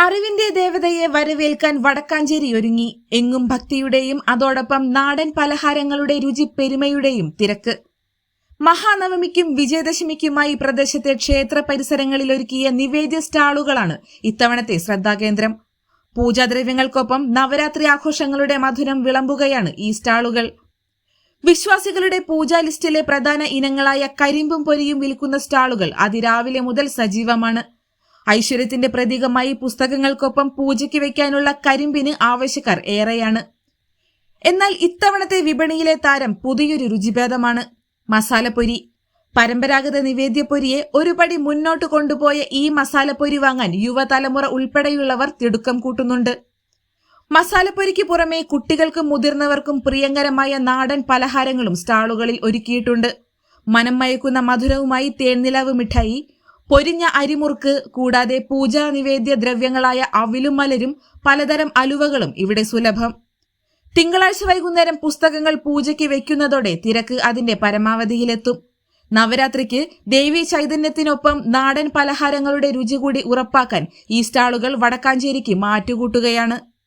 അറിവിന്റെ ദേവതയെ വരവേൽക്കാൻ വടക്കാഞ്ചേരി ഒരുങ്ങി. എങ്ങും ഭക്തിയുടെയും അതോടൊപ്പം നാടൻ പലഹാരങ്ങളുടെ രുചിപ്പെരുമയുടെയും തിരക്ക്. മഹാനവമിക്കും വിജയദശമിക്കുമായി പ്രദേശത്തെ ക്ഷേത്ര പരിസരങ്ങളിൽ ഒരുക്കിയ നിവേദ്യ സ്റ്റാളുകളാണ് ഇത്തവണത്തെ ശ്രദ്ധാകേന്ദ്രം. പൂജാദ്രവ്യങ്ങൾക്കൊപ്പം നവരാത്രി ആഘോഷങ്ങളുടെ മധുരം വിളമ്പുകയാണ് ഈ സ്റ്റാളുകൾ. വിശ്വാസികളുടെ പൂജാ ലിസ്റ്റിലെ പ്രധാന ഇനങ്ങളായ കരിമ്പും പൊരിയും വിൽക്കുന്ന സ്റ്റാളുകൾ അതിരാവിലെ മുതൽ സജീവമാണ്. ഐശ്വര്യത്തിന്റെ പ്രതീകമായി പുസ്തകങ്ങൾക്കൊപ്പം പൂജയ്ക്ക് വയ്ക്കാനുള്ള കരിമ്പിന് ആവശ്യക്കാർ ഏറെയാണ്. എന്നാൽ ഇത്തവണത്തെ വിപണിയിലെ താരം പുതിയൊരു രുചിഭേദമാണ് മസാലപ്പൊരി. പരമ്പരാഗത നിവേദ്യപ്പൊരിയെ ഒരുപടി മുന്നോട്ട് കൊണ്ടുപോയ ഈ മസാലപ്പൊരി വാങ്ങാൻ യുവതലമുറ ഉൾപ്പെടെയുള്ളവർ തിടുക്കം കൂട്ടുന്നുണ്ട്. മസാലപ്പൊരിക്ക് പുറമെ കുട്ടികൾക്കും മുതിർന്നവർക്കും പ്രിയങ്കരമായ നാടൻ പലഹാരങ്ങളും സ്റ്റാളുകളിൽ ഒരുക്കിയിട്ടുണ്ട്. മനം മയക്കുന്ന മധുരവുമായി തേൻനിലാവ് മിഠായി, പൊരിഞ്ഞ അരിമുറുക്ക് കൂടാതെ പൂജാ നിവേദ്യ ദ്രവ്യങ്ങളായ അവിലും മലരും പലതരം അലുവകളും ഇവിടെ സുലഭം. തിങ്കളാഴ്ച വൈകുന്നേരം പുസ്തകങ്ങൾ പൂജയ്ക്ക് വെക്കുന്നതോടെ തിരക്ക് അതിന്റെ പരമാവധിയിലെത്തും. നവരാത്രിക്ക് ദേവീ ചൈതന്യത്തിനൊപ്പം നാടൻ പലഹാരങ്ങളുടെ രുചി കൂടി ഉറപ്പാക്കാൻ ഈ സ്റ്റാളുകൾ വടക്കാഞ്ചേരിക്ക് മാറ്റുകൂട്ടുകയാണ്.